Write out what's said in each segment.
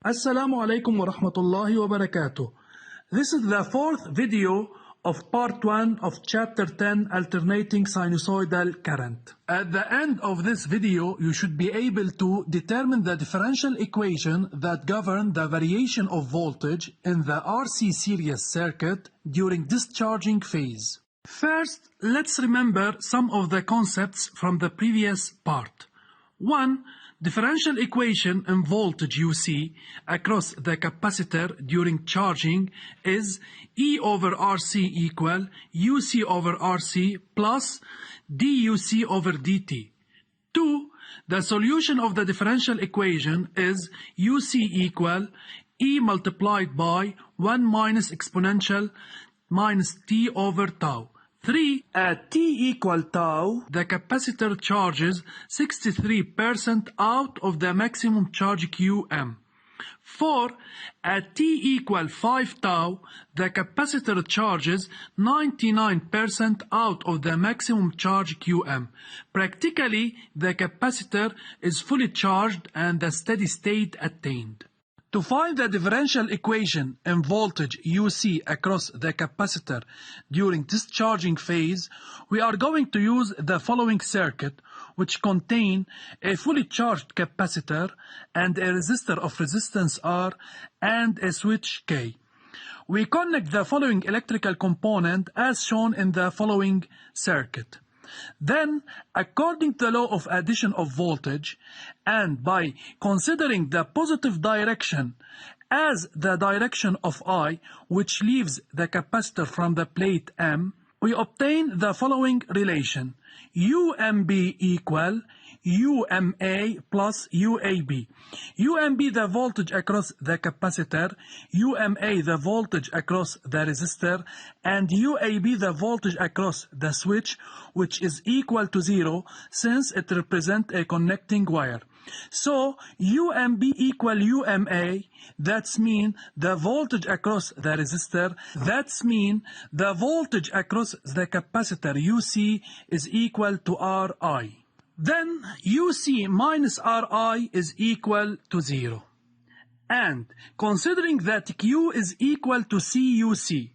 Assalamu alaikum wa rahmatullahi wa barakatuh. This is the fourth video of part 1 of chapter 10, Alternating Sinusoidal Current. At the end of this video, you should be able to determine the differential equation that govern the variation of voltage in the RC series circuit during discharging phase. First, let's remember some of the concepts from the previous part. 1. Differential equation in voltage UC across the capacitor during charging is E over RC equal UC over RC plus DUC over DT. 2. The solution of the differential equation is UC equal E multiplied by 1 minus exponential minus T over tau. 3. At T equal tau, the capacitor charges 63% out of the maximum charge Qm. 4. At T equal 5 tau, the capacitor charges 99% out of the maximum charge Qm. Practically, the capacitor is fully charged and the steady state attained. To find the differential equation in voltage UC across the capacitor during discharging phase, we are going to use the following circuit, which contain a fully charged capacitor and a resistor of resistance R and a switch K. We connect the following electrical component as shown in the following circuit. Then, according to the law of addition of voltage, and by considering the positive direction as the direction of I, which leaves the capacitor from the plate M, we obtain the following relation: UMB equal UMA plus UAB. UMB the voltage across the capacitor, UMA the voltage across the resistor, and UAB the voltage across the switch, which is equal to 0 since it represents a connecting wire. So UMB equal UMA, that's mean the voltage across the resistor, that's mean the voltage across the capacitor UC is equal to RI. Then UC minus RI is equal to 0. And considering that Q is equal to CUC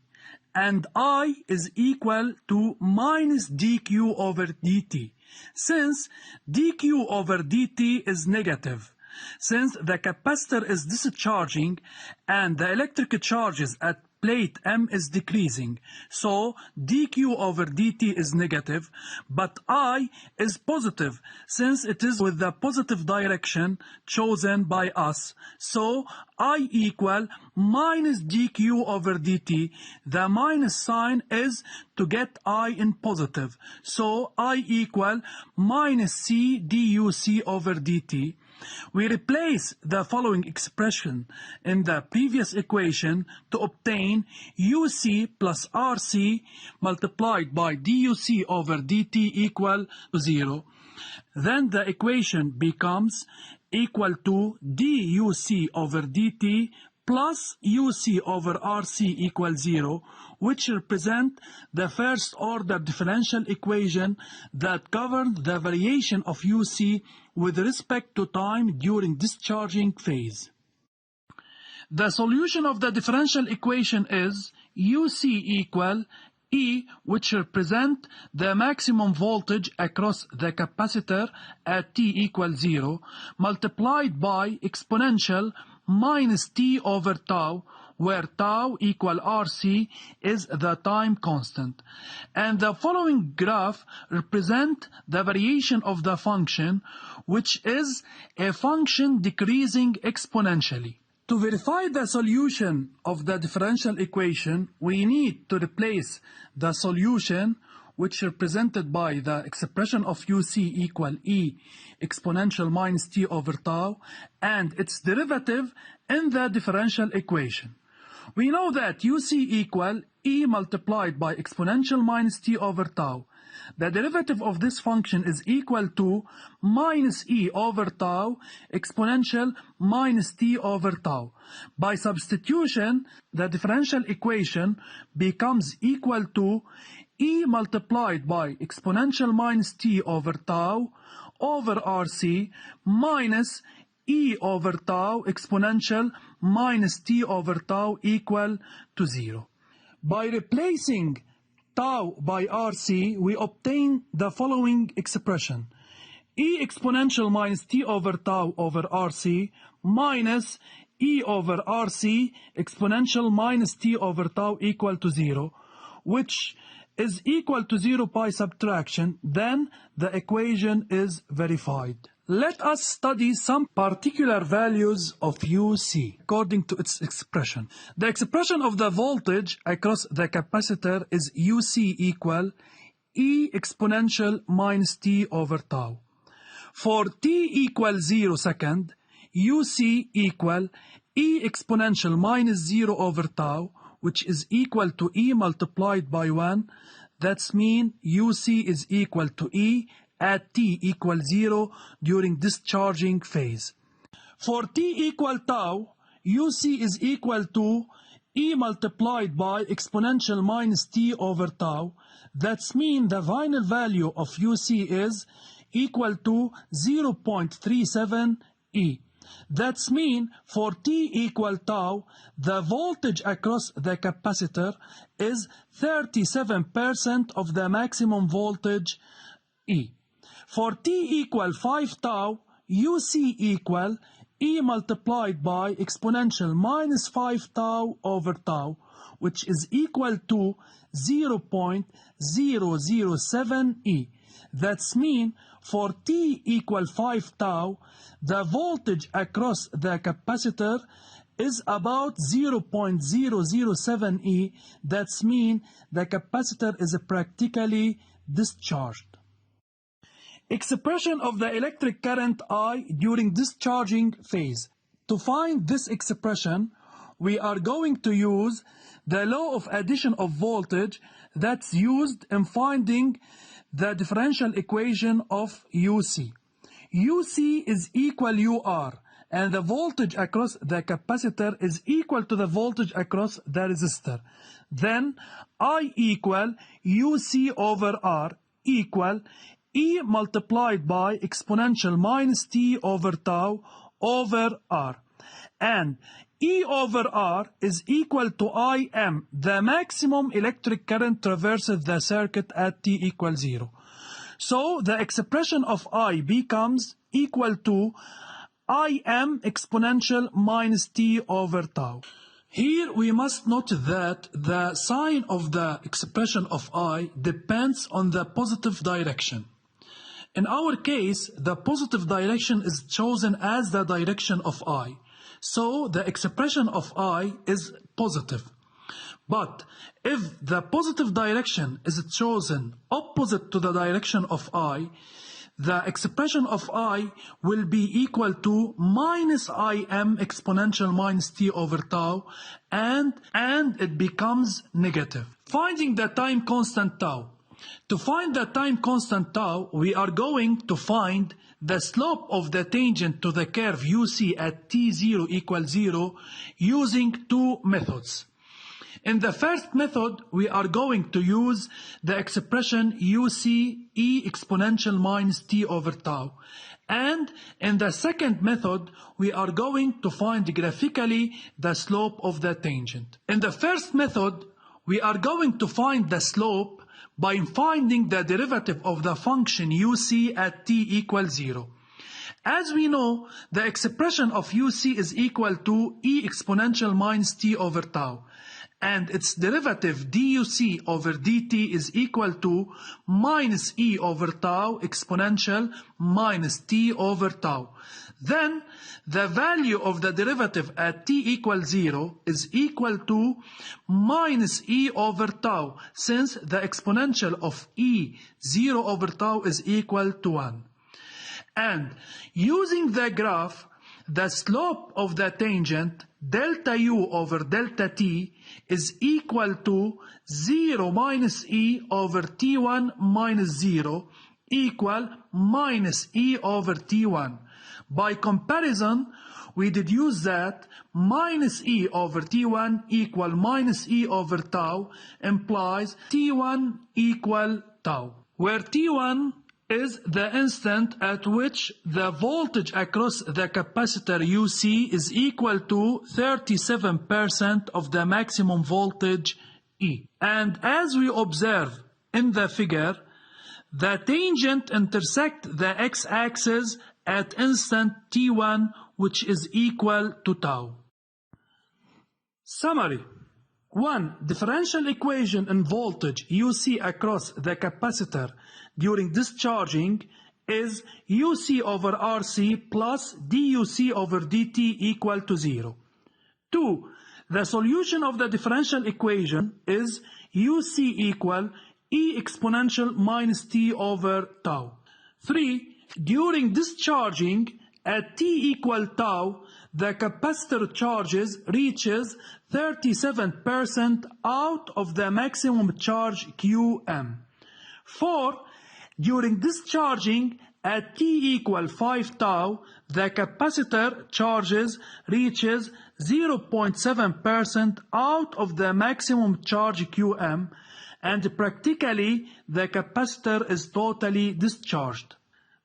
and I is equal to minus dQ over dt, since dQ over dt is negative, since the capacitor is discharging and the electric charges at plate M is decreasing, so dQ over dt is negative, but I is positive since it is with the positive direction chosen by us, so I equal minus dQ over dt. The minus sign is to get I in positive, so I equal minus C duC over dt. We replace the following expression in the previous equation to obtain UC plus RC multiplied by DUC over DT equal to 0. Then the equation becomes equal to DUC over DT plus UC over RC equals 0, which represent the first order differential equation that governs the variation of UC with respect to time during discharging phase. The solution of the differential equation is UC equal E, which represent the maximum voltage across the capacitor at T equals 0, multiplied by exponential minus T over tau, where tau equal RC is the time constant. And the following graph represent the variation of the function, which is a function decreasing exponentially. To verify the solution of the differential equation, we need to replace the solution, which represented by the expression of UC equal E exponential minus T over tau, and its derivative in the differential equation. We know that UC equal E multiplied by exponential minus T over tau. The derivative of this function is equal to minus E over tau exponential minus T over tau. By substitution, the differential equation becomes equal to E multiplied by exponential minus T over tau over RC minus e over tau exponential minus t over tau equal to 0. By replacing tau by RC, we obtain the following expression. E exponential minus t over tau over RC minus e over RC exponential minus t over tau equal to 0, which is equal to 0 by subtraction. Then the equation is verified. Let us study some particular values of UC according to its expression. The expression of the voltage across the capacitor is UC equal E exponential minus t over tau. For t equal 0 second, UC equal E exponential minus 0 over tau, which is equal to E multiplied by 1. That's mean UC is equal to E at t equal 0 during discharging phase. For t equal tau, UC is equal to E multiplied by exponential minus t over tau. That's mean the final value of UC is equal to 0.37 E. That's mean for t equal tau, the voltage across the capacitor is 37% of the maximum voltage E. For t equal 5 tau, UC equal E multiplied by exponential minus 5 tau over tau, which is equal to 0.007 E. That's mean for t equal 5 tau, the voltage across the capacitor is about 0.007 E. That's mean the capacitor is practically discharged. Expression of the electric current I during discharging phase. To find this expression, we are going to use the law of addition of voltage that's used in finding the differential equation of UC. UC is equal UR, and the voltage across the capacitor is equal to the voltage across the resistor. Then I equal UC over R equal E multiplied by exponential minus t over tau over R. And E over R is equal to Im, the maximum electric current traverses the circuit at t equals 0. So the expression of I becomes equal to Im exponential minus t over tau. Here we must note that the sign of the expression of I depends on the positive direction. In our case, the positive direction is chosen as the direction of I. So the expression of I is positive. But if the positive direction is chosen opposite to the direction of I, the expression of I will be equal to minus Im exponential minus t over tau, and it becomes negative. Finding the time constant tau. To find the time constant tau, we are going to find the slope of the tangent to the curve UC at t0 equals 0 using two methods. In the first method, we are going to use the expression UC E exponential minus t over tau. And in the second method, we are going to find graphically the slope of the tangent. In the first method, we are going to find the slope by finding the derivative of the function UC at t equals 0. As we know, the expression of UC is equal to E exponential minus t over tau, and its derivative duc over dt is equal to minus E over tau exponential minus t over tau. Then the value of the derivative at t equals 0 is equal to minus E over tau, since the exponential of E 0 over tau is equal to 1. And using the graph, the slope of the tangent delta u over delta t is equal to 0 minus E over t1 minus 0 equal minus E over t1. By comparison, we deduce that minus E over t1 equal minus E over tau implies t1 equal tau, where t1 is the instant at which the voltage across the capacitor UC is equal to 37% of the maximum voltage E. And as we observe in the figure, the tangent intersects the x-axis at instant t1, which is equal to tau. Summary. 1. Differential equation in voltage UC across the capacitor during discharging is UC over RC plus DUC over DT equal to 0. 2. The solution of the differential equation is UC equal E exponential minus T over tau. 3. During discharging at T equal tau, the capacitor charges reaches 37% out of the maximum charge Qm. 4. During discharging at T equal 5 tau, the capacitor charges reaches 0.7% out of the maximum charge Qm, and practically the capacitor is totally discharged.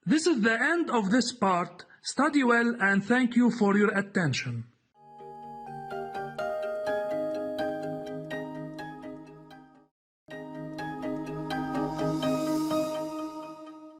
This is the end of this part. Study well and thank you for your attention.